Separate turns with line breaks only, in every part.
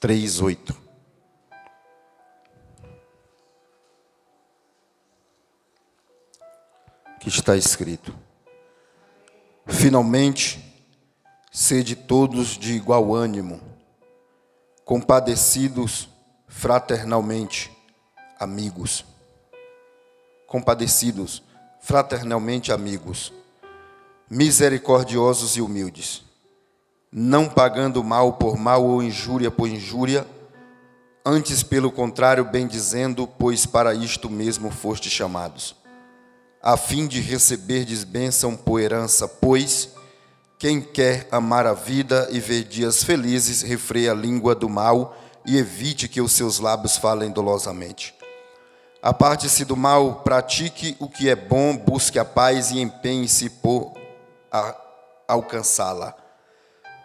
3:8. Que está escrito: finalmente, sede todos de igual ânimo, compadecidos fraternalmente, amigos. Compadecidos fraternalmente, amigos, misericordiosos e humildes, não pagando mal por mal ou injúria por injúria, antes, pelo contrário, bendizendo, pois para isto mesmo fostes chamados, a fim de receberdes bênção por herança. Pois quem quer amar a vida e ver dias felizes, refreia a língua do mal e evite que os seus lábios falem dolosamente. Aparte-se do mal, pratique o que é bom, busque a paz e empenhe-se por alcançá-la.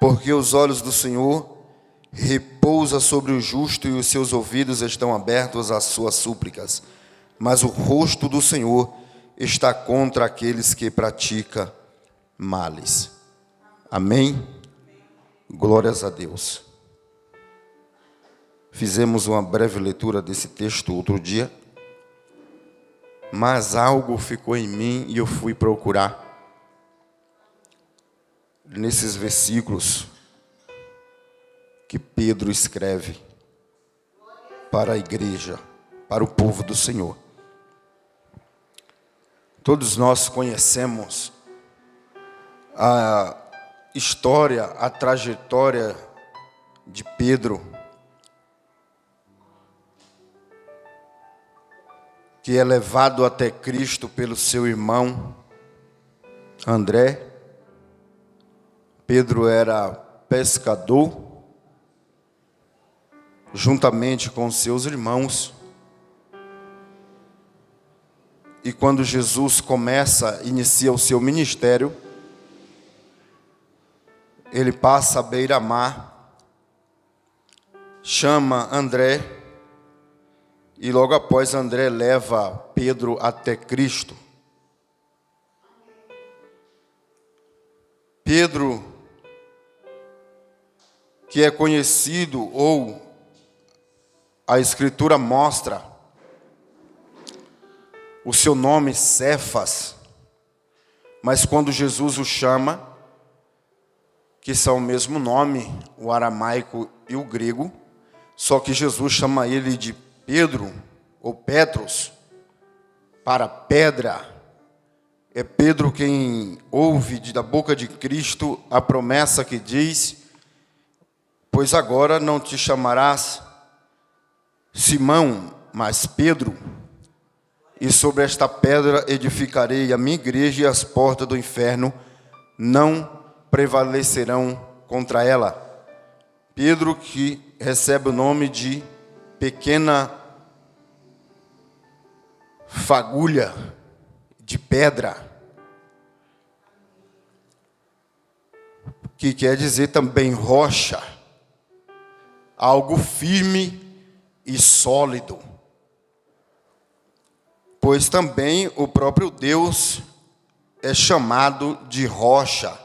Porque os olhos do Senhor repousam sobre o justo e os seus ouvidos estão abertos às suas súplicas. Mas o rosto do Senhor está contra aqueles que praticam males. Amém? Glórias a Deus. Fizemos uma breve leitura desse texto outro dia, mas algo ficou em mim e eu fui procurar nesses versículos que Pedro escreve para a igreja, para o povo do Senhor. Todos nós conhecemos a história, a trajetória de Pedro, que é levado até Cristo pelo seu irmão André. Pedro era pescador, juntamente com seus irmãos. E quando Jesus inicia o seu ministério, ele passa à beira-mar, chama André, e logo após André leva Pedro até Cristo. Pedro, que é conhecido, ou a Escritura mostra o seu nome, Cefas, mas quando Jesus o chama, que são o mesmo nome, o aramaico e o grego, só que Jesus chama ele de Pedro, ou Petros, para pedra. É Pedro quem ouve da boca de Cristo a promessa que diz: pois agora não te chamarás Simão, mas Pedro, e sobre esta pedra edificarei a minha igreja, e as portas do inferno não prevalecerão contra ela. Pedro, que recebe o nome de pequena fagulha de pedra, que quer dizer também rocha, algo firme e sólido. Pois também o próprio Deus é chamado de rocha,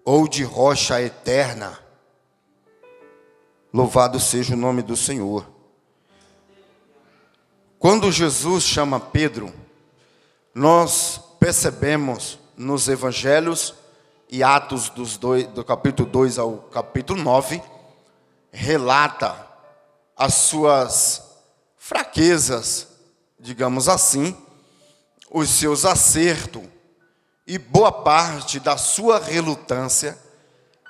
ou de rocha eterna. Louvado seja o nome do Senhor. Quando Jesus chama Pedro, nós percebemos nos evangelhos e Atos do capítulo 2 ao capítulo 9, relata as suas fraquezas, digamos assim, os seus acertos e boa parte da sua relutância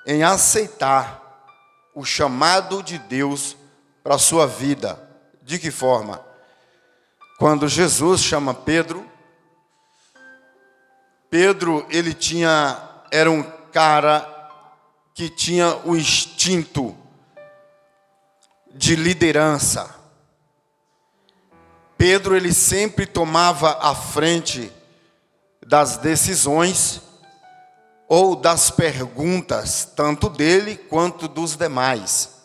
em aceitar o chamado de Deus para a sua vida. De que forma? Quando Jesus chama Pedro, ele era um cara que tinha o instinto de liderança. Pedro, ele sempre tomava a frente das decisões ou das perguntas, tanto dele quanto dos demais.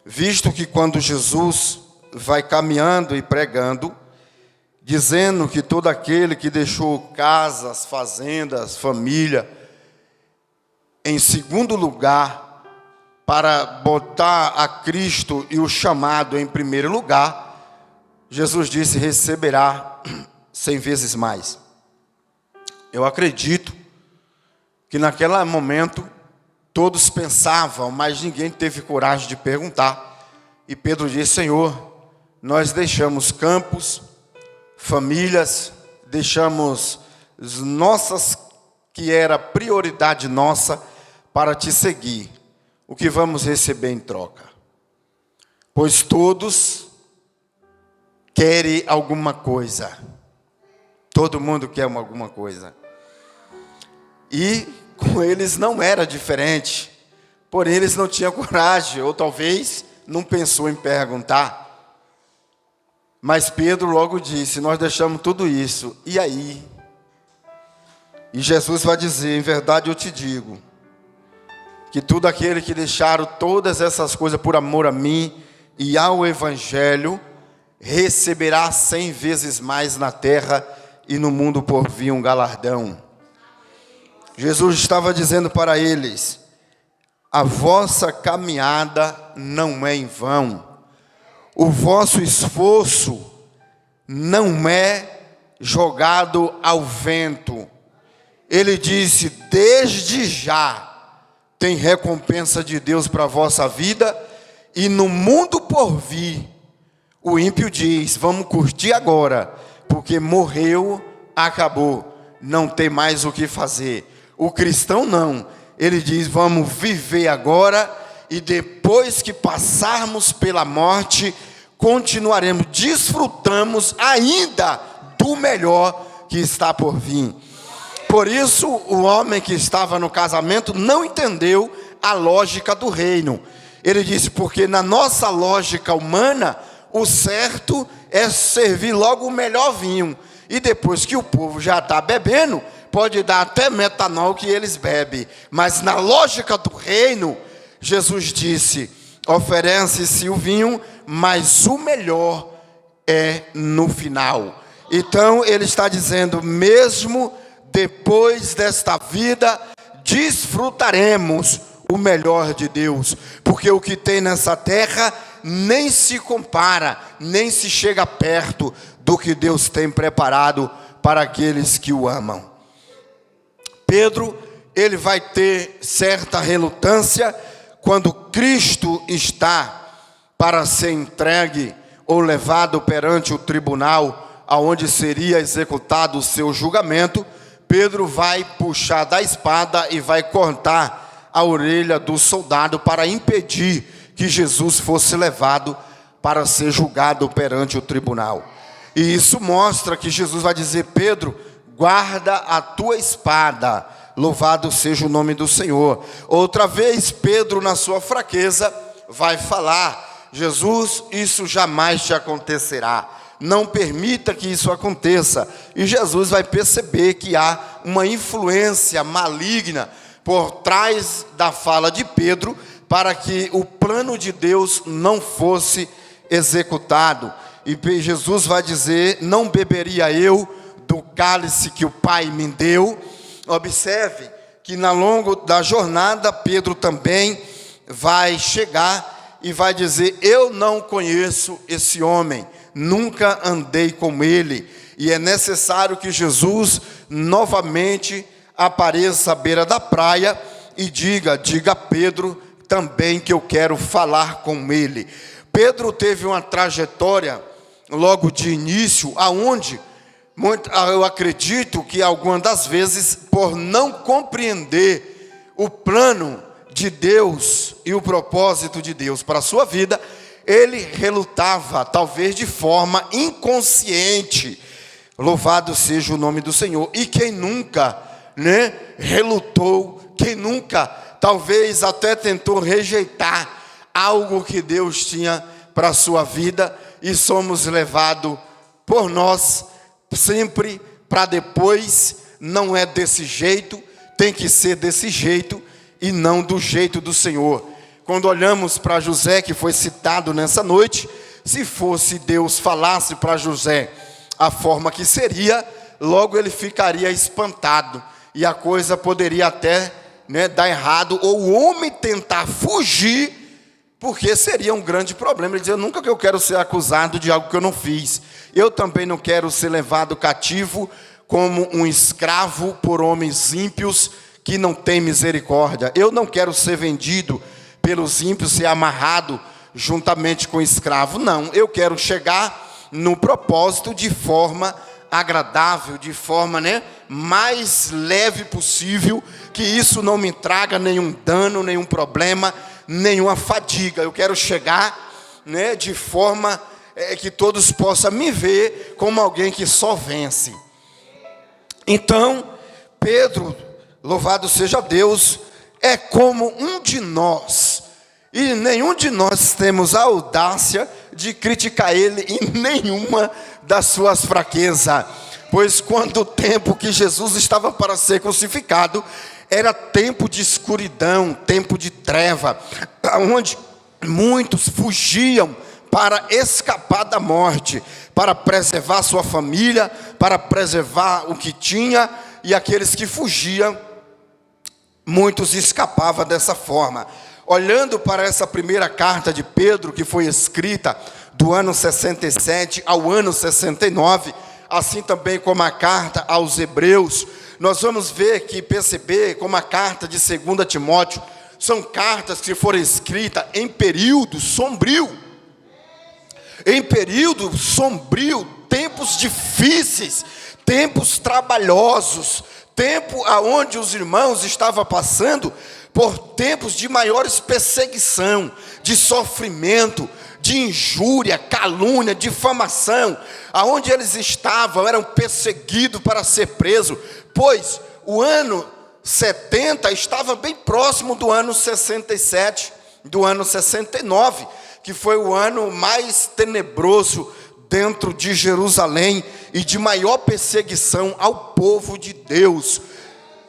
Visto que quando Jesus vai caminhando e pregando, dizendo que todo aquele que deixou casas, fazendas, família, em segundo lugar, para botar a Cristo e o chamado em primeiro lugar, Jesus disse: receberá 100 vezes mais. Eu acredito que naquele momento todos pensavam, mas ninguém teve coragem de perguntar. E Pedro disse: Senhor, nós deixamos campos, famílias, deixamos nossas, que era prioridade nossa, para te seguir. O que vamos receber em troca? Pois todos querem alguma coisa. Todo mundo quer alguma coisa. E com eles não era diferente. Porém, eles não tinham coragem, ou talvez não pensou em perguntar. Mas Pedro logo disse: nós deixamos tudo isso, e aí? E Jesus vai dizer: em verdade eu te digo, que tudo aquele que deixaram todas essas coisas por amor a mim e ao Evangelho, receberá 100 vezes mais na terra e no mundo por vir um galardão. Jesus estava dizendo para eles: a vossa caminhada não é em vão, o vosso esforço não é jogado ao vento. Ele disse: desde já tem recompensa de Deus para a vossa vida, e no mundo por vir, o ímpio diz: vamos curtir agora, porque morreu, acabou, não tem mais o que fazer. O cristão não, ele diz: vamos viver agora, e depois que passarmos pela morte, continuaremos, desfrutamos ainda do melhor que está por vir. Por isso, o homem que estava no casamento não entendeu a lógica do reino. Ele disse: porque na nossa lógica humana, o certo é servir logo o melhor vinho. E depois que o povo já está bebendo, pode dar até metanol que eles bebem. Mas na lógica do reino, Jesus disse: oferece-se o vinho, mas o melhor é no final. Então ele está dizendo: mesmo depois desta vida, desfrutaremos o melhor de Deus, porque o que tem nessa terra nem se compara, nem se chega perto do que Deus tem preparado para aqueles que o amam. Pedro, ele vai ter certa relutância quando Cristo está para ser entregue ou levado perante o tribunal, aonde seria executado o seu julgamento. Pedro vai puxar da espada e vai cortar a orelha do soldado para impedir que Jesus fosse levado para ser julgado perante o tribunal. E isso mostra que Jesus vai dizer: Pedro, guarda a tua espada, louvado seja o nome do Senhor. Outra vez, Pedro, na sua fraqueza, vai falar: Jesus, isso jamais te acontecerá. Não permita que isso aconteça. E Jesus vai perceber que há uma influência maligna por trás da fala de Pedro, para que o plano de Deus não fosse executado. E Jesus vai dizer: não beberia eu do cálice que o Pai me deu. Observe que ao longo da jornada, Pedro também vai chegar e vai dizer: eu não conheço esse homem, nunca andei com ele. E é necessário que Jesus novamente apareça à beira da praia e diga a Pedro também que eu quero falar com ele. Pedro teve uma trajetória logo de início, aonde eu acredito que algumas das vezes, por não compreender o plano de Deus e o propósito de Deus para a sua vida, ele relutava, talvez de forma inconsciente. Louvado seja o nome do Senhor. E quem nunca, relutou, quem nunca, talvez até tentou rejeitar algo que Deus tinha para a sua vida, e somos levados por nós sempre para depois. Não é desse jeito, tem que ser desse jeito e não do jeito do Senhor. Quando olhamos para José, que foi citado nessa noite, se fosse Deus falasse para José a forma que seria, logo ele ficaria espantado, e a coisa poderia até né, dar errado, ou o homem tentar fugir, porque seria um grande problema. Ele dizia: nunca que eu quero ser acusado de algo que eu não fiz. Eu também não quero ser levado cativo como um escravo por homens ímpios que não têm misericórdia. Eu não quero ser vendido pelos ímpios, ser amarrado juntamente com o escravo. Não, eu quero chegar no propósito de forma agradável, de forma, né, mais leve possível, que isso não me traga nenhum dano, nenhum problema, nenhuma fadiga. Eu quero chegar, né, de forma que todos possam me ver como alguém que só vence. Então, Pedro, louvado seja Deus, é como um de nós, e nenhum de nós temos a audácia de criticar ele em nenhuma das suas fraquezas. Pois quando o tempo que Jesus estava para ser crucificado, era tempo de escuridão, tempo de treva, onde muitos fugiam para escapar da morte, para preservar sua família, para preservar o que tinha, e aqueles que fugiam, muitos escapavam dessa forma. Olhando para essa primeira carta de Pedro, que foi escrita do ano 67 ao ano 69, assim também como a carta aos Hebreus, nós vamos perceber como a carta de 2 Timóteo, são cartas que foram escritas em período sombrio. Em período sombrio, tempos difíceis, tempos trabalhosos, tempo aonde os irmãos estavam passando por tempos de maiores perseguição, de sofrimento, de injúria, calúnia, difamação, aonde eles estavam, eram perseguidos para ser presos, pois o ano 70 estava bem próximo do ano 67, do ano 69, que foi o ano mais tenebroso dentro de Jerusalém e de maior perseguição ao povo de Deus,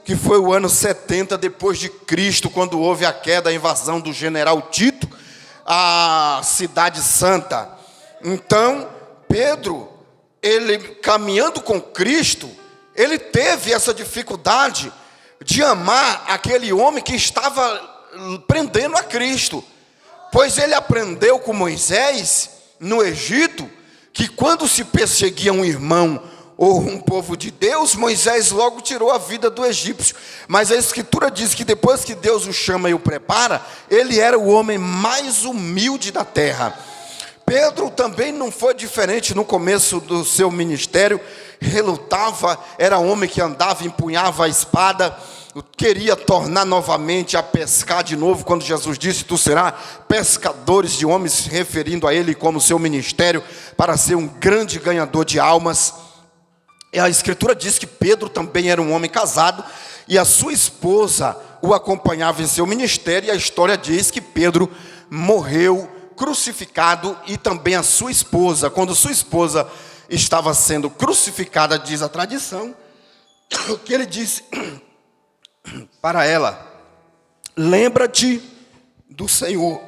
que foi o ano 70 depois de Cristo, quando houve a queda, a invasão do general Tito, a cidade santa. Então, Pedro, ele caminhando com Cristo, ele teve essa dificuldade de amar aquele homem que estava prendendo a Cristo, pois ele aprendeu com Moisés, no Egito, que quando se perseguia um irmão ou um povo de Deus, Moisés logo tirou a vida do egípcio. Mas a Escritura diz que depois que Deus o chama e o prepara, ele era o homem mais humilde da terra. Pedro também não foi diferente no começo do seu ministério, relutava, era homem que andava, empunhava a espada, queria tornar novamente a pescar de novo, quando Jesus disse: tu serás pescadores de homens, se referindo a ele como seu ministério, para ser um grande ganhador de almas. E a Escritura diz que Pedro também era um homem casado, e a sua esposa o acompanhava em seu ministério, e a história diz que Pedro morreu crucificado, e também a sua esposa. Quando sua esposa estava sendo crucificada, diz a tradição, que ele disse para ela: lembra-te do Senhor.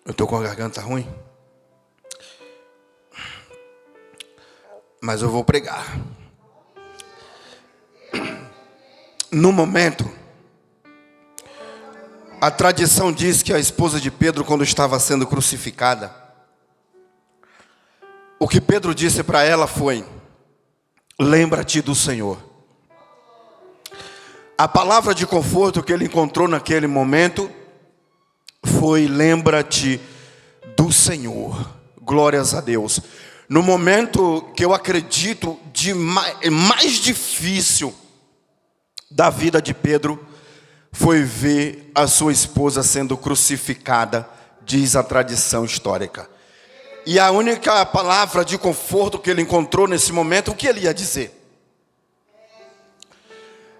Eu estou com a garganta ruim, mas eu vou pregar. No momento, a tradição diz que a esposa de Pedro, quando estava sendo crucificada, o que Pedro disse para ela foi: lembra-te do Senhor. A palavra de conforto que ele encontrou naquele momento foi: lembra-te do Senhor. Glórias a Deus. No momento que eu acredito de mais difícil da vida de Pedro, foi ver a sua esposa sendo crucificada, diz a tradição histórica. E a única palavra de conforto que ele encontrou nesse momento, o que ele ia dizer?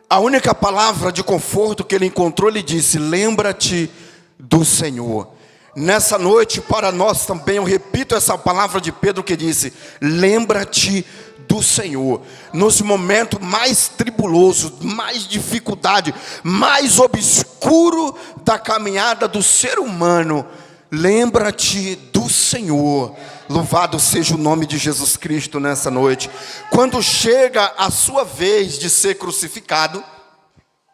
A única palavra de conforto que ele encontrou, ele disse: lembra-te do Senhor. Nessa noite, para nós também, eu repito essa palavra de Pedro que disse: lembra-te do Senhor, nos momentos mais tribulosos, mais dificuldade, mais obscuro da caminhada do ser humano, lembra-te do Senhor. Louvado seja o nome de Jesus Cristo nessa noite. Quando chega a sua vez de ser crucificado,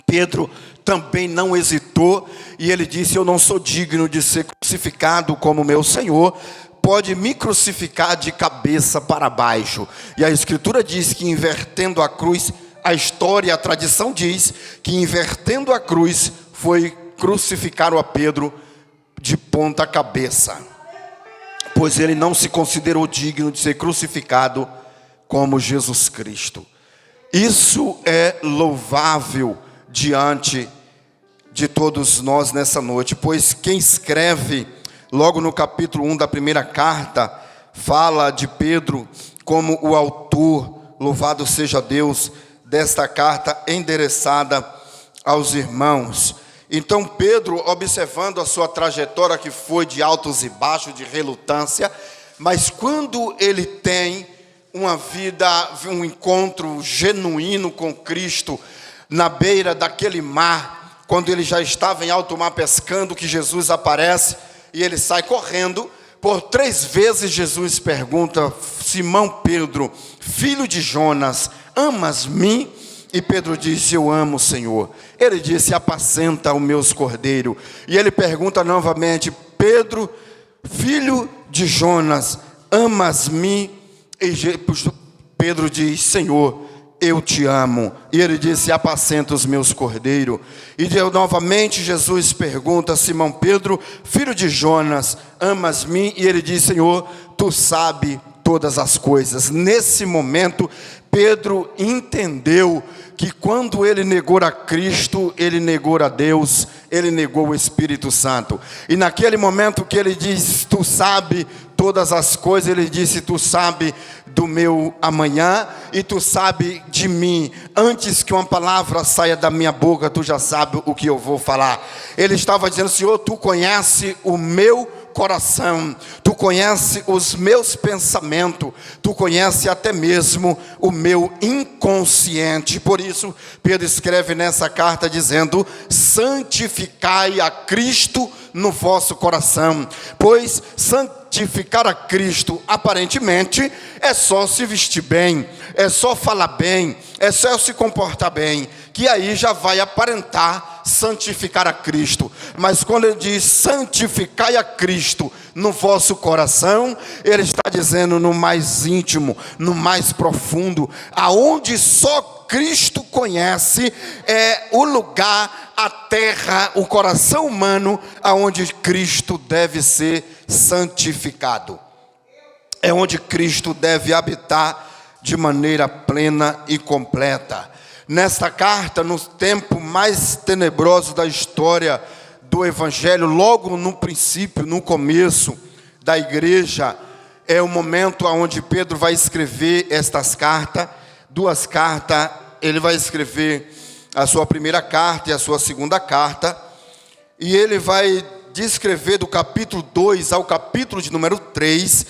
Pedro também não hesitou, e ele disse: eu não sou digno de ser crucificado como meu Senhor, pode me crucificar de cabeça para baixo. E a Escritura diz que invertendo a cruz, a história, a tradição diz que invertendo a cruz, foi crucificar a Pedro de ponta cabeça, pois ele não se considerou digno de ser crucificado como Jesus Cristo. Isso é louvável diante de todos nós nessa noite, pois quem escreve logo no capítulo 1 da primeira carta, fala de Pedro como o autor, louvado seja Deus, desta carta endereçada aos irmãos. Então Pedro, observando a sua trajetória, que foi de altos e baixos, de relutância, mas quando ele tem uma vida, um encontro genuíno com Cristo, na beira daquele mar, quando ele já estava em alto mar pescando, que Jesus aparece, e ele sai correndo. Por 3 vezes Jesus pergunta: Simão Pedro, filho de Jonas, amas-me? E Pedro disse: eu amo, Senhor. Ele disse: apacenta os meus cordeiros. E ele pergunta novamente: Pedro, filho de Jonas, amas-me? E Pedro diz: Senhor, eu te amo. E ele disse: apacenta os meus cordeiros. E novamente Jesus pergunta: Simão Pedro, filho de Jonas, amas-me? E ele diz: Senhor, tu sabes todas as coisas. Nesse momento, Pedro entendeu que quando ele negou a Cristo, ele negou a Deus, ele negou o Espírito Santo. E naquele momento que ele diz: tu sabe todas as coisas, ele disse: tu sabe do meu amanhã, e tu sabe de mim. Antes que uma palavra saia da minha boca, tu já sabe o que eu vou falar. Ele estava dizendo: Senhor, tu conhece o meu coração, tu conhece os meus pensamentos, tu conhece até mesmo o meu inconsciente. Por isso Pedro escreve nessa carta dizendo: santificai a Cristo no vosso coração. Pois santificar a Cristo aparentemente é só se vestir bem, é só falar bem, é só se comportar bem, que aí já vai aparentar santificar a Cristo. Mas quando ele diz santificai a Cristo no vosso coração, ele está dizendo no mais íntimo, no mais profundo, aonde só Cristo conhece, é o lugar, a terra, o coração humano, aonde Cristo deve ser santificado. É onde Cristo deve habitar de maneira plena e completa. Nesta carta, no tempo mais tenebroso da história do Evangelho, logo no princípio, no começo da igreja, é o momento onde Pedro vai escrever estas cartas, 2 cartas. Ele vai escrever a sua primeira carta e a sua segunda carta, e ele vai descrever do capítulo 2 ao capítulo de número 3,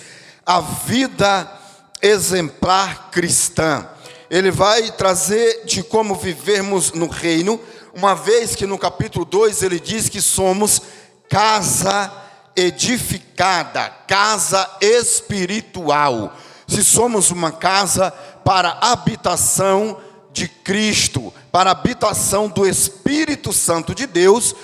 a vida exemplar cristã. Ele vai trazer de como vivermos no reino, uma vez que no capítulo 2 ele diz que somos casa edificada, casa espiritual. Se somos uma casa para habitação de Cristo, para habitação do Espírito Santo de Deus,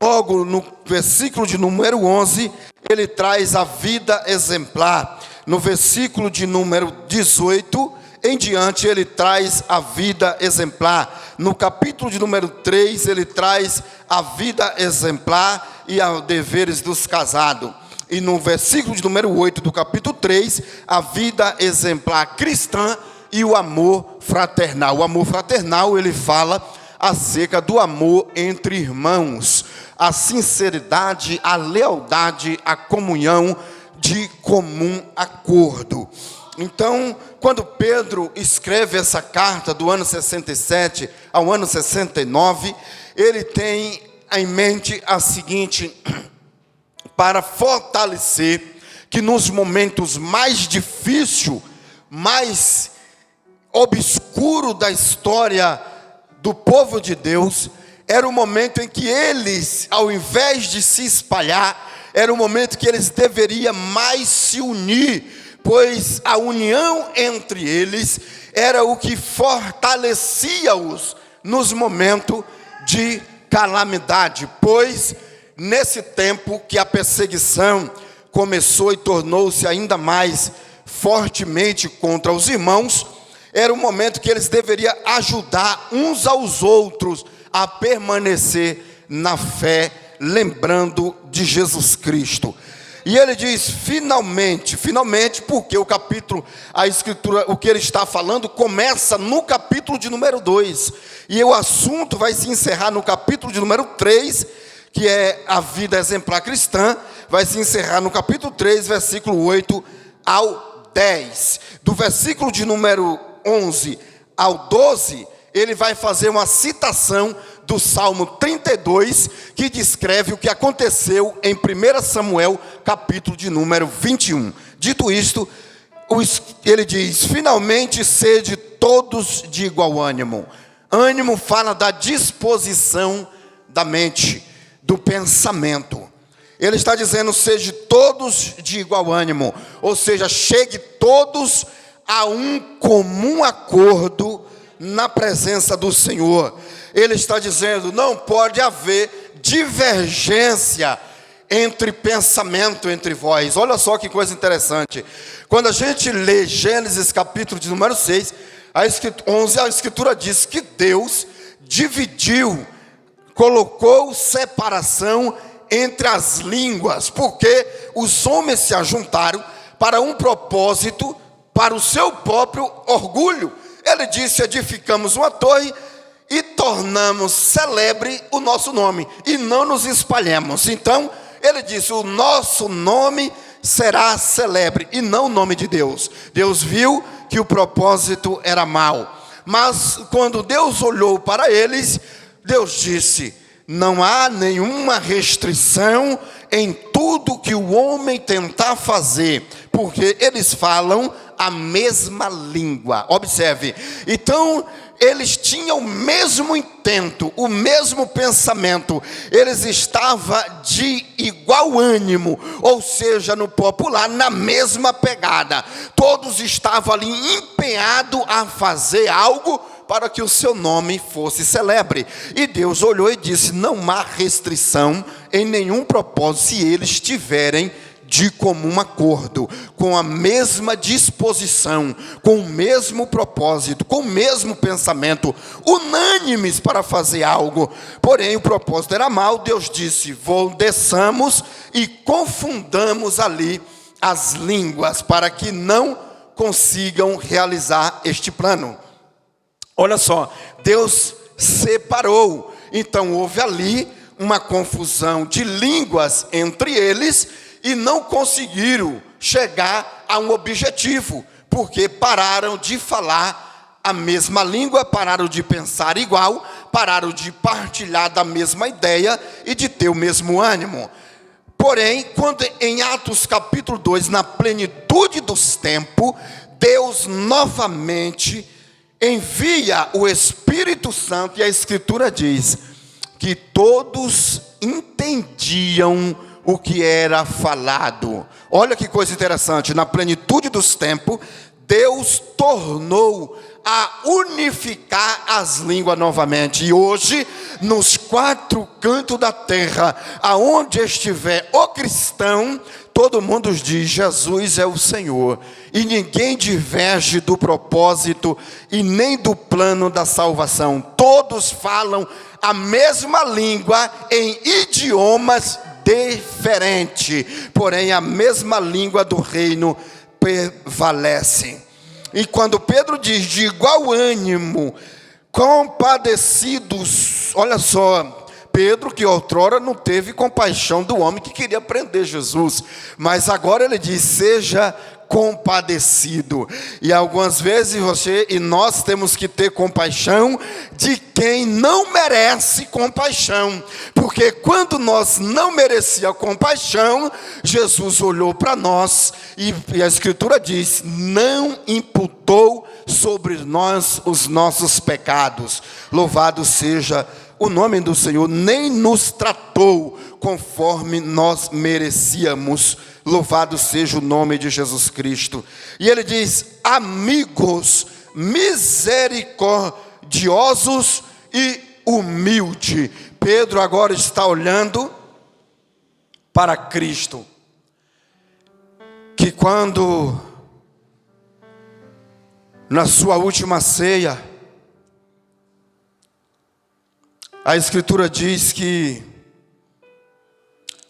logo no versículo de número 11, ele traz a vida exemplar. No versículo de número 18 em diante, ele traz a vida exemplar. No capítulo de número 3, ele traz a vida exemplar e os deveres dos casados. E no versículo de número 8 do capítulo 3, a vida exemplar cristã e o amor fraternal. O amor fraternal, ele fala acerca do amor entre irmãos, a sinceridade, a lealdade, a comunhão de comum acordo. Então, quando Pedro escreve essa carta do ano 67 ao ano 69, ele tem em mente a seguinte: para fortalecer que nos momentos mais difíceis, mais obscuro da história do povo de Deus, era o momento em que eles, ao invés de se espalhar, era o momento que eles deveriam mais se unir, pois a união entre eles era o que fortalecia-os nos momentos de calamidade, pois nesse tempo que a perseguição começou e tornou-se ainda mais fortemente contra os irmãos, era o momento que eles deveriam ajudar uns aos outros a permanecer na fé, lembrando de Jesus Cristo. E ele diz finalmente, porque o capítulo, a escritura, o que ele está falando começa no capítulo de número 2, e o assunto vai se encerrar no capítulo de número 3, que é a vida exemplar cristã, vai se encerrar no capítulo 3, versículo 8 ao 10. Do versículo de número 11 ao 12, ele vai fazer uma citação do Salmo 32, que descreve o que aconteceu em 1 Samuel, capítulo de número 21. Dito isto, ele diz: finalmente sede todos de igual ânimo. Ânimo fala da disposição da mente, do pensamento. Ele está dizendo: sede todos de igual ânimo, ou seja, chegue todos a um comum acordo na presença do Senhor. Ele está dizendo: não pode haver divergência entre pensamento entre vós. Olha só que coisa interessante. Quando a gente lê Gênesis capítulo de número 6, a escritura diz que Deus dividiu, colocou separação entre as línguas, porque os homens se ajuntaram para um propósito, para o seu próprio orgulho. Ele disse: edificamos uma torre e tornamos celebre o nosso nome, e não nos espalhemos. Então, ele disse: o nosso nome será celebre, e não o nome de Deus. Deus viu que o propósito era mau, mas quando Deus olhou para eles, Deus disse: não há nenhuma restrição em tudo que o homem tentar fazer, porque eles falam a mesma língua. Observe, então eles tinham o mesmo intento, o mesmo pensamento, eles estavam de igual ânimo, ou seja, no popular, na mesma pegada. Todos estavam ali empenhados a fazer algo para que o seu nome fosse celebre. E Deus olhou e disse: não há restrição em nenhum propósito, se eles tiverem de comum acordo, com a mesma disposição, com o mesmo propósito, com o mesmo pensamento, unânimes para fazer algo. Porém o propósito era mau. Deus disse: desçamos e confundamos ali as línguas, para que não consigam realizar este plano. Olha só, Deus separou. Então houve ali uma confusão de línguas entre eles, e não conseguiram chegar a um objetivo, porque pararam de falar a mesma língua, pararam de pensar igual, pararam de partilhar da mesma ideia e de ter o mesmo ânimo. Porém, quando em Atos capítulo 2, na plenitude dos tempos, Deus novamente envia o Espírito Santo, e a Escritura diz que todos entendiam o que era falado. Olha que coisa interessante. Na plenitude dos tempos, Deus tornou a unificar as línguas novamente. E hoje, nos 4 cantos da terra, aonde estiver o cristão, todo mundo diz: Jesus é o Senhor. E ninguém diverge do propósito e nem do plano da salvação. Todos falam a mesma língua em idiomas diferente, porém a mesma língua do reino prevalece. E quando Pedro diz de igual ânimo, compadecidos, olha só, Pedro, que outrora não teve compaixão do homem que queria prender Jesus, mas agora ele diz: seja compadecido. E algumas vezes você e nós temos que ter compaixão de quem não merece compaixão, porque quando nós não merecíamos compaixão, Jesus olhou para nós e a Escritura diz: não imputou sobre nós os nossos pecados. Louvado seja o nome do Senhor. Nem nos tratou conforme nós merecíamos. Louvado seja o nome de Jesus Cristo. E ele diz: amigos misericordiosos e humilde. Pedro agora está olhando para Cristo, que quando na sua última ceia, a Escritura diz que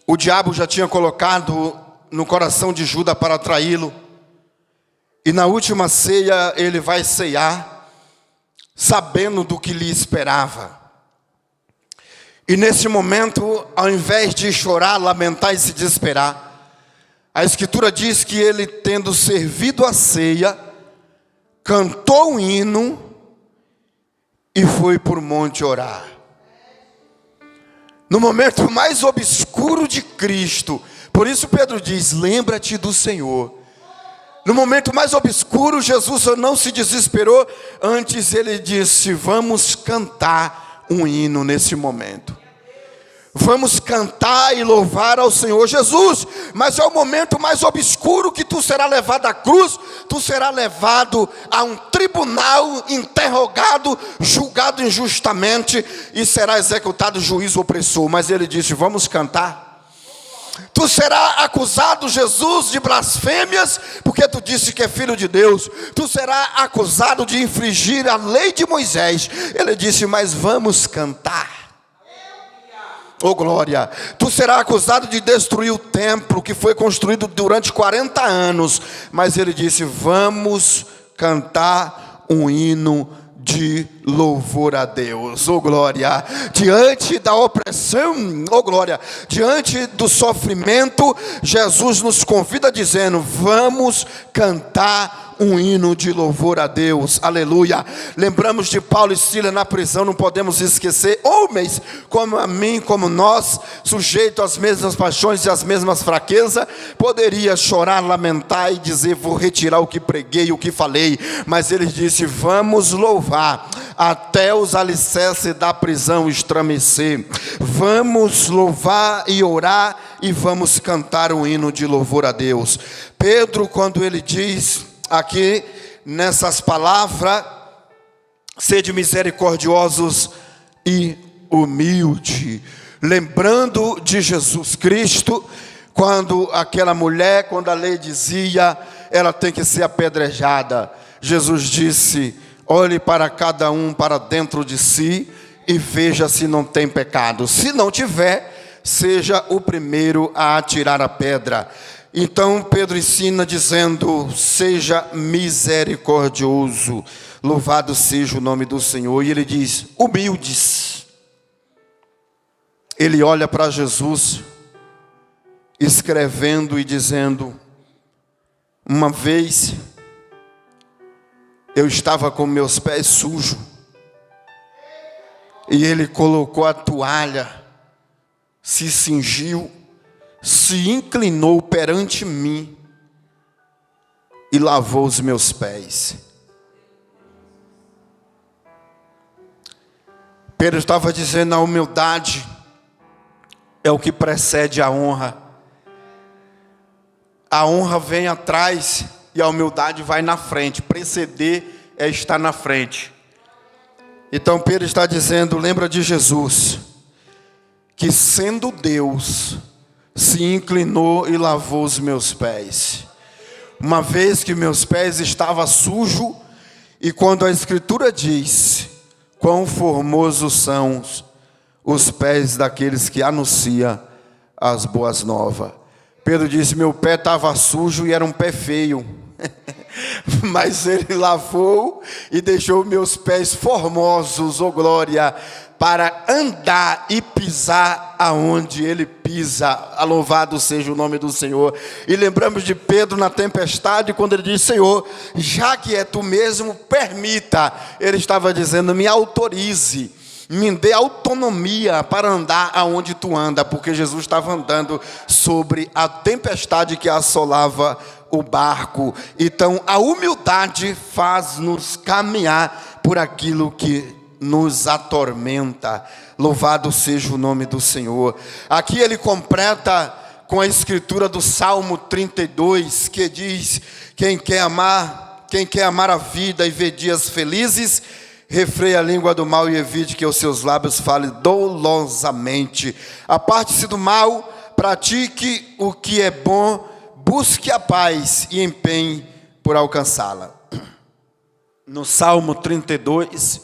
o diabo já tinha colocado no coração de Judas para traí-lo, e na última ceia ele vai ceiar, sabendo do que lhe esperava. E nesse momento, ao invés de chorar, lamentar e se desesperar, a Escritura diz que ele, tendo servido a ceia, cantou um hino e foi por monte orar. No momento mais obscuro de Cristo, por isso Pedro diz: lembra-te do Senhor. No momento mais obscuro, Jesus não se desesperou, antes ele disse: vamos cantar um hino nesse momento. Vamos cantar e louvar ao Senhor Jesus. Mas é o momento mais obscuro que tu serás levado à cruz, tu serás levado a um tribunal, interrogado, julgado injustamente e será executado juízo opressor. Mas ele disse: vamos cantar. Tu serás acusado, Jesus, de blasfêmias, porque tu disse que é filho de Deus. Tu serás acusado de infringir a lei de Moisés. Ele disse: mas vamos cantar. Oh glória. Tu serás acusado de destruir o templo que foi construído durante 40 anos. Mas ele disse: vamos cantar um hino de louvor a Deus. Oh glória. Diante da opressão, oh glória, diante do sofrimento, Jesus nos convida dizendo: vamos cantar um hino de louvor a Deus. Aleluia. Lembramos de Paulo e Silas na prisão, não podemos esquecer. Homens como a mim, como nós, sujeitos às mesmas paixões e às mesmas fraquezas, poderia chorar, lamentar e dizer: vou retirar o que preguei, o que falei. Mas ele disse: vamos louvar até os alicerces da prisão estremecer. Vamos louvar e orar e vamos cantar um hino de louvor a Deus. Pedro, quando ele diz aqui nessas palavras: sede misericordiosos e humilde, lembrando de Jesus Cristo, quando aquela mulher, quando a lei dizia ela tem que ser apedrejada, Jesus disse: olhe para cada um para dentro de si e veja se não tem pecado. Se não tiver, seja o primeiro a atirar a pedra. Então Pedro ensina dizendo: seja misericordioso. Louvado seja o nome do Senhor. E ele diz: humildes. Ele olha para Jesus, escrevendo e dizendo: uma vez eu estava com meus pés sujos, e ele colocou a toalha, se cingiu, se inclinou perante mim e lavou os meus pés. Pedro estava dizendo: a humildade é o que precede a honra. A honra vem atrás e a humildade vai na frente. Preceder é estar na frente. Então Pedro está dizendo: lembra de Jesus, que sendo Deus, se inclinou e lavou os meus pés. Uma vez que meus pés estavam sujos, e quando a Escritura diz: quão formosos são os pés daqueles que anunciam as boas novas. Pedro disse: meu pé estava sujo e era um pé feio, mas ele lavou e deixou meus pés formosos, oh glória. para andar e pisar aonde ele pisa. Louvado seja o nome do Senhor. E lembramos de Pedro na tempestade, quando ele disse: Senhor, já que é tu mesmo, permita. Ele estava dizendo: me autorize, me dê autonomia para andar aonde tu anda, porque Jesus estava andando sobre a tempestade que assolava o barco. Então a humildade faz-nos caminhar por aquilo que nos atormenta. Louvado seja o nome do Senhor. Aqui ele completa com a escritura do Salmo 32, que diz: quem quer amar a vida e ver dias felizes, refreie a língua do mal e evite que os seus lábios falem dolosamente. Aparte-se do mal, pratique o que é bom, busque a paz e empenhe por alcançá-la. No Salmo 32,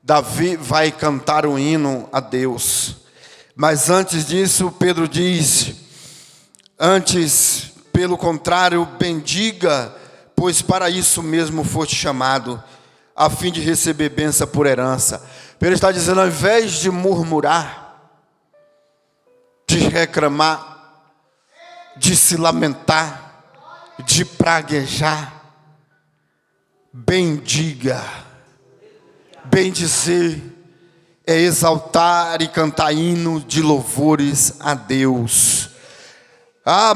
Davi vai cantar um hino a Deus. Mas antes disso, Pedro diz: antes, pelo contrário, bendiga, pois para isso mesmo foste chamado, a fim de receber bênção por herança. Pedro está dizendo: ao invés de murmurar, de reclamar, de se lamentar, de praguejar, bendiga. Bendizer é exaltar e cantar hino de louvores a Deus.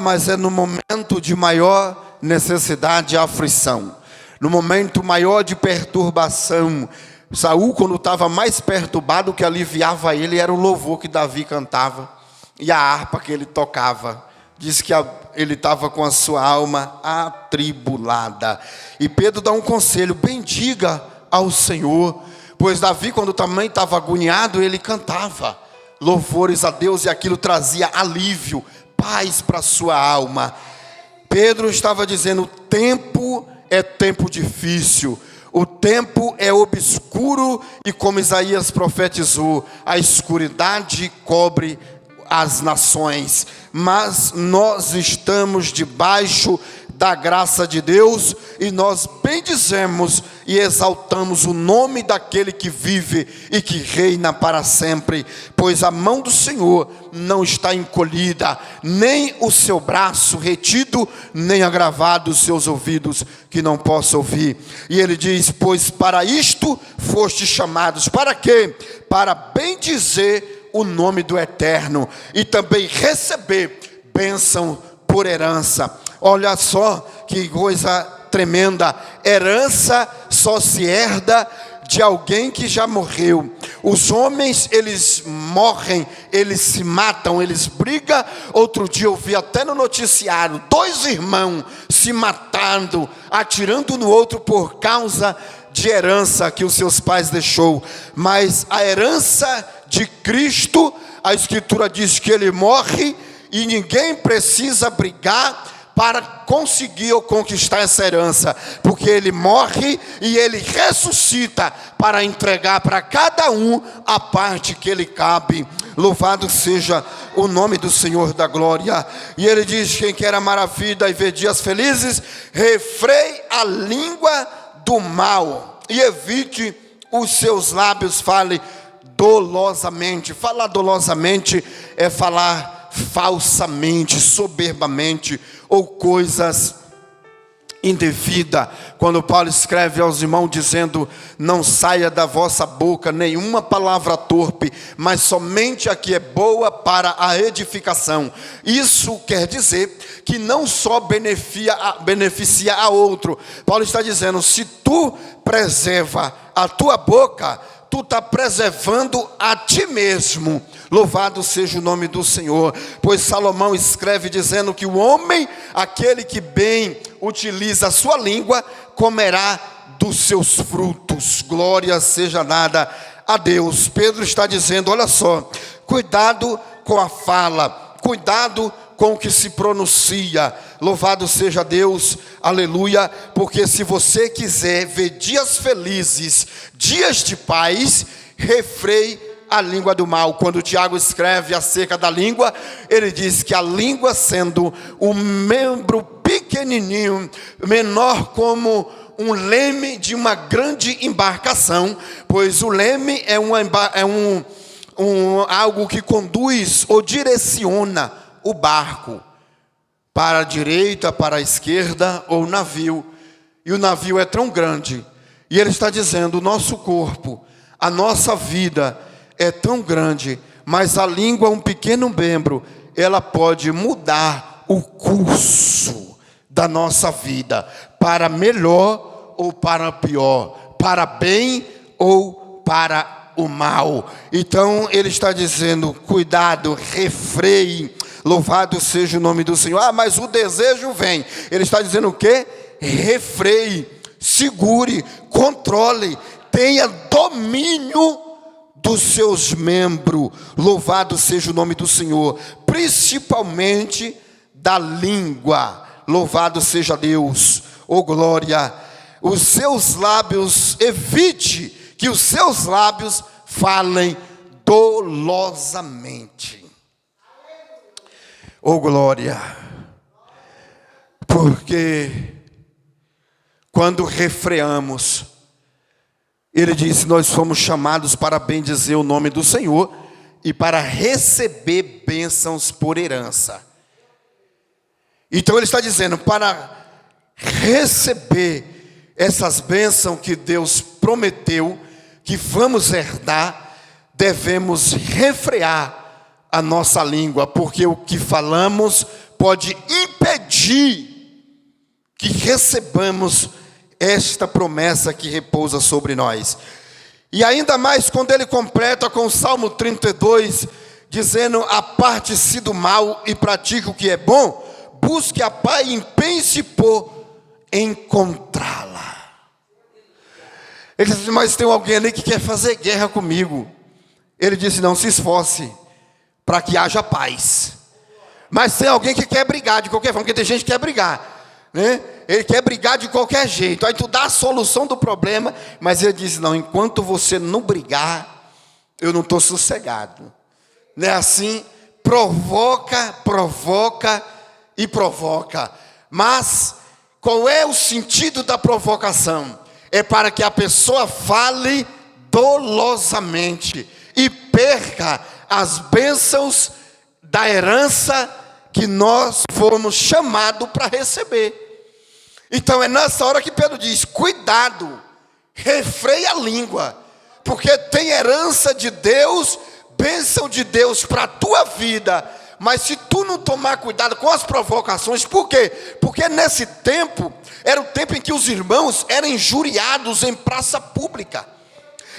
Mas é no momento de maior necessidade e aflição, no momento maior de perturbação. Saul, quando estava mais perturbado, o que aliviava ele era o louvor que Davi cantava e a harpa que ele tocava. Diz que ele estava com a sua alma atribulada. E Pedro dá um conselho: bendiga ao Senhor. Pois Davi, quando também estava agoniado, ele cantava louvores a Deus, e aquilo trazia alívio, paz para a sua alma. Pedro estava dizendo: o tempo é tempo difícil, o tempo é obscuro, e como Isaías profetizou, a escuridade cobre as nações, mas nós estamos debaixo da graça de Deus, e nós bendizemos e exaltamos o nome daquele que vive e que reina para sempre, pois a mão do Senhor não está encolhida, nem o seu braço retido, nem agravado os seus ouvidos que não possa ouvir. E ele diz: pois para isto fostes chamados. Para quê? Para bendizer o nome do Eterno e também receber bênção por herança. Olha só que coisa tremenda. Herança só se herda de alguém que já morreu. Os homens, eles morrem, eles se matam, eles brigam. Outro dia eu vi até no noticiário 2 irmãos se matando, atirando no outro por causa de herança que os seus pais deixou. Mas a herança de Cristo, a Escritura diz que ele morre e ninguém precisa brigar para conseguir ou conquistar essa herança, porque ele morre e ele ressuscita para entregar para cada um a parte que ele cabe. Louvado seja o nome do Senhor da glória. E ele diz: quem quer amar a vida e ver dias felizes, refreie a língua do mal e evite os seus lábios fale dolosamente. Falar dolosamente é falar falsamente, soberbamente, ou coisas indevidas. Quando Paulo escreve aos irmãos dizendo: não saia da vossa boca nenhuma palavra torpe, mas somente a que é boa para a edificação. Isso quer dizer que não só beneficia a outro. Paulo está dizendo: se tu preserva a tua boca, tu está preservando a ti mesmo. Louvado seja o nome do Senhor. Pois Salomão escreve dizendo que o homem, aquele que bem utiliza a sua língua, comerá dos seus frutos. Glória seja dada a Deus. Pedro está dizendo: olha só, cuidado com a fala, cuidado com o que se pronuncia. Louvado seja Deus, aleluia. Porque se você quiser ver dias felizes, dias de paz, refreie a língua do mal. Quando Tiago escreve acerca da língua, ele diz que a língua, sendo um membro pequenininho, menor como um leme de uma grande embarcação, pois o leme é algo que conduz ou direciona o barco para a direita, para a esquerda, ou o navio. E o navio é tão grande. E ele está dizendo, o nosso corpo, a nossa vida é tão grande, mas a língua é um pequeno membro, ela pode mudar o curso da nossa vida, para melhor ou para pior, para bem ou para o mal. Então ele está dizendo, cuidado, refreie, louvado seja o nome do Senhor. Ah, mas o desejo vem. Ele está dizendo o quê? Refreie, segure, controle, tenha domínio dos seus membros. Louvado seja o nome do Senhor, principalmente da língua. Louvado seja Deus, oh glória. Os seus lábios, evite que os seus lábios falem dolosamente. Oh glória. Porque quando refreamos, ele diz, nós fomos chamados para bendizer o nome do Senhor e para receber bênçãos por herança. Então ele está dizendo, para receber essas bênçãos que Deus prometeu, que vamos herdar, devemos refrear a nossa língua, porque o que falamos pode impedir que recebamos esta promessa que repousa sobre nós. E ainda mais quando ele completa com o Salmo 32, dizendo, aparte-se do mal e pratique o que é bom, busque a paz e empenhe-se por encontrá-la. Ele disse, mas tem alguém ali que quer fazer guerra comigo. Ele disse, não se esforce para que haja paz. Mas tem alguém que quer brigar de qualquer forma, porque tem gente que quer brigar, né? Ele quer brigar de qualquer jeito. Aí tu dá a solução do problema, mas ele diz, não, enquanto você não brigar, eu não estou sossegado. Não é assim? Provoca e provoca. Mas qual é o sentido da provocação? É para que a pessoa fale dolosamente e perca as bênçãos da herança que nós fomos chamados para receber. Então é nessa hora que Pedro diz, cuidado, refreia a língua, porque tem herança de Deus, bênção de Deus para a tua vida. Mas se tu não tomar cuidado com as provocações, por quê? Porque nesse tempo, era o tempo em que os irmãos eram injuriados em praça pública,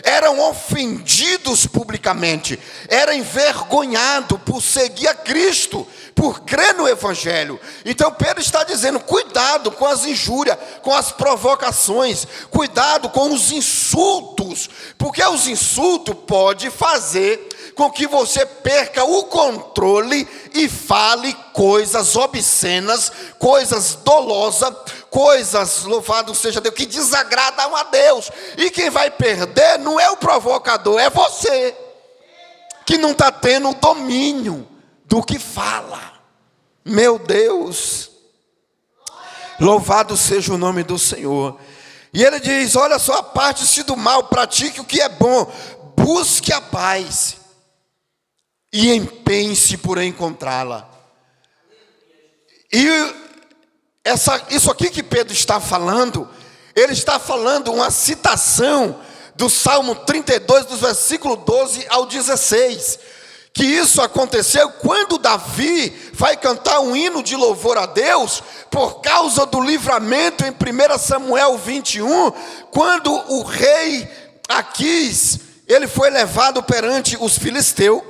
eram ofendidos publicamente, eram envergonhados por seguir a Cristo, por crer no Evangelho. Então Pedro está dizendo, cuidado com as injúrias, com as provocações, cuidado com os insultos, porque os insultos podem fazer com que você perca o controle e fale coisas obscenas, coisas dolosas, coisas, louvado seja Deus, que desagradam a Deus. E quem vai perder não é o provocador, é você, que não está tendo domínio do que fala. Meu Deus, louvado seja o nome do Senhor. E ele diz, olha só, aparte-se do mal, pratique o que é bom, busque a paz e empenhe-se por encontrá-la. E isso aqui que Pedro está falando, ele está falando uma citação do Salmo 32, dos versículos 12 ao 16, que isso aconteceu quando Davi vai cantar um hino de louvor a Deus, por causa do livramento em 1 Samuel 21, quando o rei Aquis, ele foi levado perante os filisteus,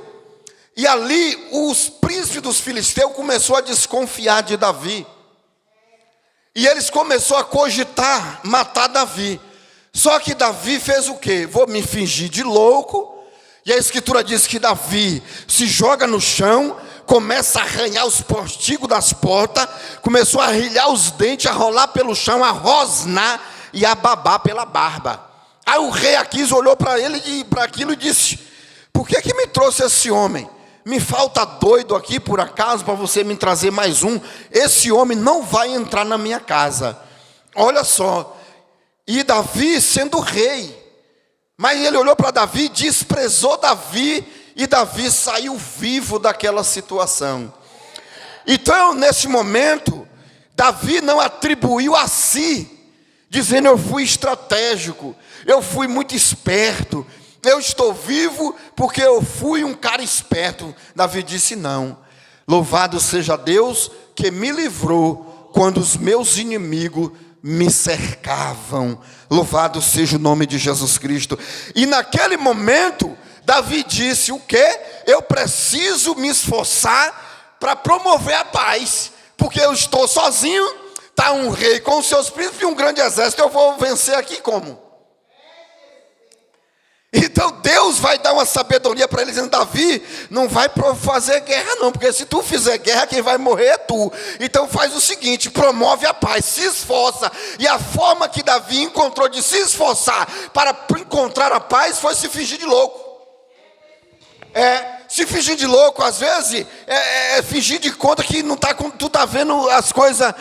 e ali os príncipes dos filisteus começou a desconfiar de Davi. E eles começaram a cogitar matar Davi. Só que Davi fez o quê? Vou me fingir de louco. E a escritura diz que Davi se joga no chão, começa a arranhar os postigos das portas, começou a arrilhar os dentes, a rolar pelo chão, a rosnar e a babar pela barba. Aí o rei Aquis olhou para ele e para aquilo e disse, por que me trouxe esse homem? Me falta doido aqui por acaso para você me trazer mais um? Esse homem não vai entrar na minha casa. Olha só, e Davi sendo rei. Mas ele olhou para Davi, desprezou Davi, e Davi saiu vivo daquela situação. Então, nesse momento, Davi não atribuiu a si, dizendo: eu fui estratégico, eu fui muito esperto, eu estou vivo porque eu fui um cara esperto. Davi disse: não, louvado seja Deus que me livrou quando os meus inimigos me cercavam. Louvado seja o nome de Jesus Cristo. E naquele momento, Davi disse: o quê? Eu preciso me esforçar para promover a paz, porque eu estou sozinho, está um rei com os seus príncipes e um grande exército, eu vou vencer aqui como? Então Deus vai dar uma sabedoria para ele, dizendo: Davi, não vai fazer guerra não, porque se tu fizer guerra, quem vai morrer é tu. Então faz o seguinte, promove a paz, se esforça. E a forma que Davi encontrou de se esforçar para encontrar a paz foi se fingir de louco. Se fingir de louco, às vezes, fingir de conta que não tá, tu tá vendo as coisas,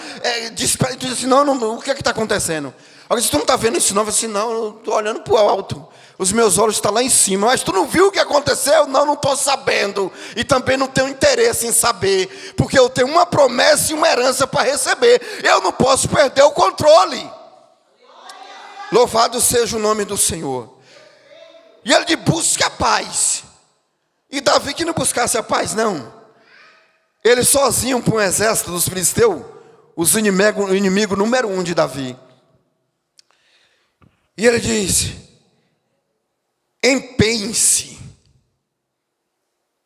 tu diz assim: não, o que está acontecendo? Agora, se tu não está vendo isso não, eu assim: não, eu estou olhando para o alto, os meus olhos estão lá em cima. Mas tu não viu o que aconteceu? Não estou sabendo, e também não tenho interesse em saber, porque eu tenho uma promessa e uma herança para receber, eu não posso perder o controle. Louvado seja o nome do Senhor. E ele diz: busque a paz. E Davi que não buscasse a paz, não. Ele sozinho para um exército dos filisteus, o inimigo número 1 de Davi. E ele diz: empenhe-se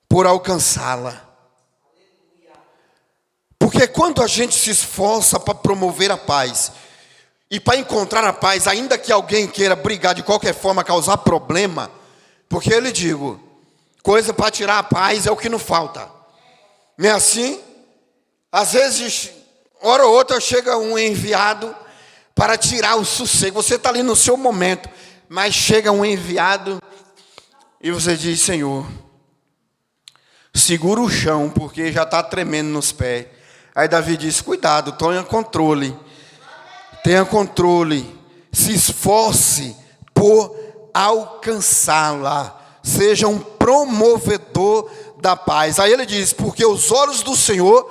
por alcançá-la. Porque quando a gente se esforça para promover a paz e para encontrar a paz, ainda que alguém queira brigar de qualquer forma, causar problema, porque eu lhe digo, coisa para tirar a paz é o que não falta. Não é assim? Às vezes, hora ou outra, chega um enviado para tirar o sossego. Você está ali no seu momento, mas chega um enviado e você diz: Senhor, segura o chão, porque já está tremendo nos pés. Aí Davi diz: cuidado, tenha controle. Tenha controle. Se esforce por alcançá-la. Seja um promovedor da paz. Aí ele diz: porque os olhos do Senhor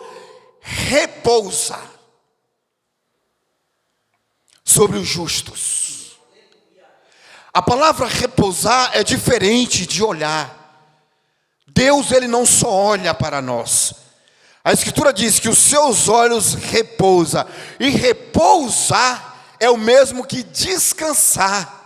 repousam sobre os justos. A palavra repousar é diferente de olhar. Deus, ele não só olha para nós. A Escritura diz que os seus olhos repousam. E repousar é o mesmo que descansar.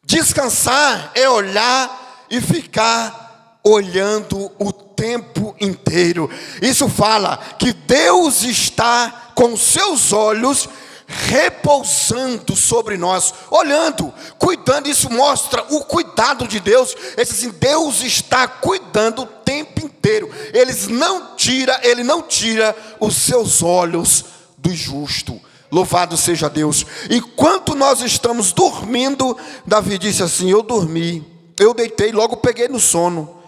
Descansar é olhar e ficar olhando o tempo inteiro. Isso fala que Deus está com seus olhos repousando sobre nós, olhando, cuidando. Isso mostra o cuidado de Deus. Assim, Deus está cuidando o tempo inteiro. Ele não tira os seus olhos do justo. Louvado seja Deus. Enquanto nós estamos dormindo, Davi disse assim: eu dormi, eu deitei, logo peguei no sono,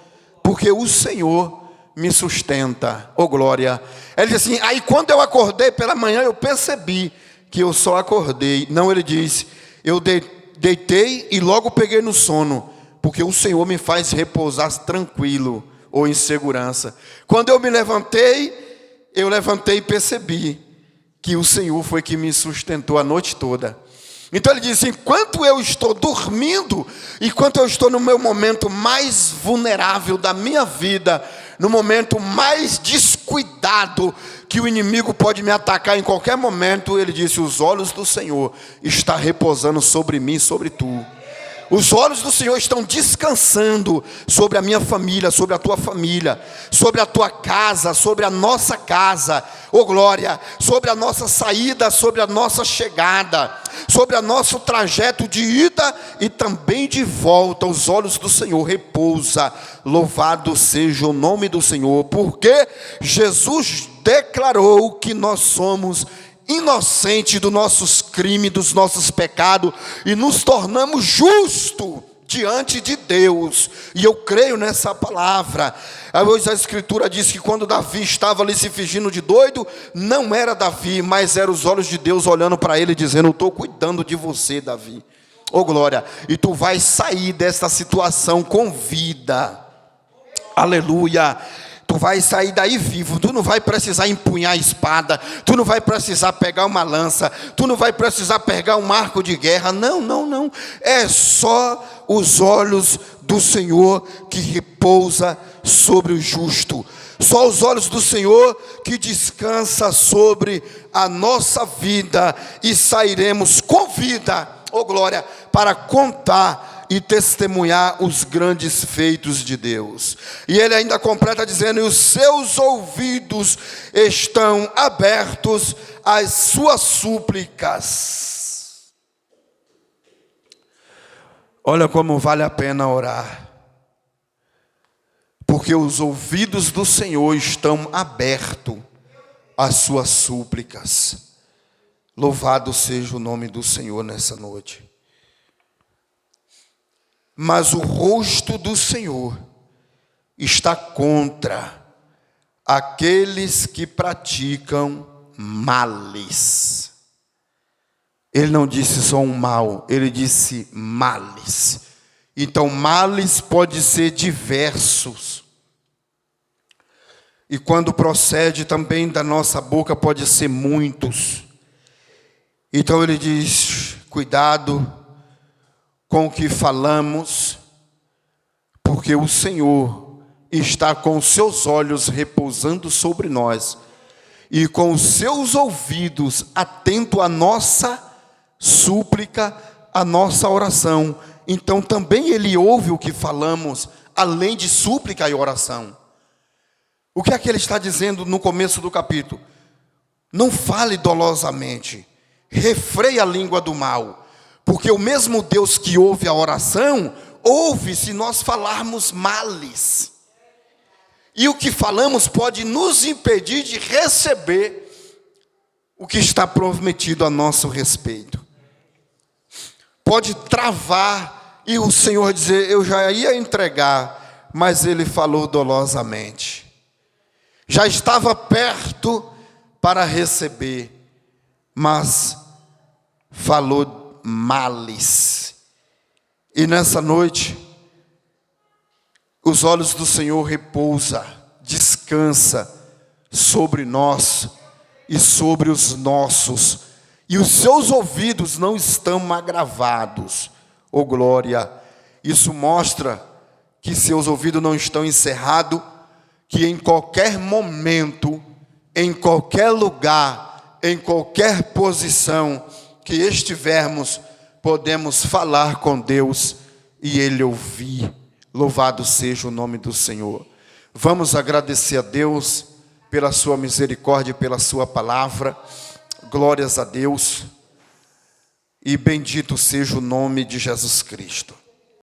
porque o Senhor me sustenta. Oh glória. Ele diz assim: aí quando eu acordei pela manhã, eu percebi que eu só acordei. Não, ele diz: eu deitei e logo peguei no sono, porque o Senhor me faz repousar tranquilo ou em segurança. Quando eu me levantei, e percebi que o Senhor foi que me sustentou a noite toda. Então ele diz: enquanto eu estou dormindo, enquanto eu estou no meu momento mais vulnerável da minha vida, no momento mais descuidado, que o inimigo pode me atacar em qualquer momento, ele disse: os olhos do Senhor estão repousando sobre mim, sobre tu. Os olhos do Senhor estão descansando sobre a minha família, sobre a tua família, sobre a tua casa, sobre a nossa casa, oh glória, sobre a nossa saída, sobre a nossa chegada, sobre o nosso trajeto de ida e também de volta. Os olhos do Senhor repousam. Louvado seja o nome do Senhor, porque Jesus declarou que nós somos inocentes dos nossos crimes, dos nossos pecados, e nos tornamos justos diante de Deus. E eu creio nessa palavra. Hoje a Escritura diz que quando Davi estava ali se fingindo de doido, não era Davi, mas eram os olhos de Deus olhando para ele, dizendo: eu estou cuidando de você, Davi. Oh glória, e tu vais sair dessa situação com vida. Aleluia. Tu vai sair daí vivo. Tu não vai precisar empunhar a espada. Tu não vai precisar pegar uma lança. Tu não vai precisar pegar um arco de guerra. Não, não, não. É só os olhos do Senhor que repousa sobre o justo. Só os olhos do Senhor que descansa sobre a nossa vida. E sairemos com vida, oh glória, para contar e testemunhar os grandes feitos de Deus. E ele ainda completa dizendo: e os seus ouvidos estão abertos às suas súplicas. Olha como vale a pena orar, porque os ouvidos do Senhor estão abertos às suas súplicas. Louvado seja o nome do Senhor nessa noite. Mas o rosto do Senhor está contra aqueles que praticam males. Ele não disse só um mal, ele disse males. Então males pode ser diversos. E quando procede também da nossa boca pode ser muitos. Então ele diz: cuidado com o que falamos, porque o Senhor está com os seus olhos repousando sobre nós e com os seus ouvidos atento à nossa súplica, à nossa oração. Então também Ele ouve o que falamos, além de súplica e oração. O que é que Ele está dizendo no começo do capítulo? Não fale dolosamente, refreie a língua do mal. Porque o mesmo Deus que ouve a oração, ouve se nós falarmos males. E o que falamos pode nos impedir de receber o que está prometido a nosso respeito. Pode travar e o Senhor dizer: eu já ia entregar, mas Ele falou dolosamente. Já estava perto para receber, mas falou males. E nessa noite, os olhos do Senhor repousa, descansa sobre nós e sobre os nossos, e os seus ouvidos não estão agravados. Oh glória! Isso mostra que seus ouvidos não estão encerrados, que em qualquer momento, em qualquer lugar, em qualquer posição que estivermos, podemos falar com Deus e Ele ouvir. Louvado seja o nome do Senhor. Vamos agradecer a Deus pela sua misericórdia e pela sua palavra. Glórias a Deus. E bendito seja o nome de Jesus Cristo.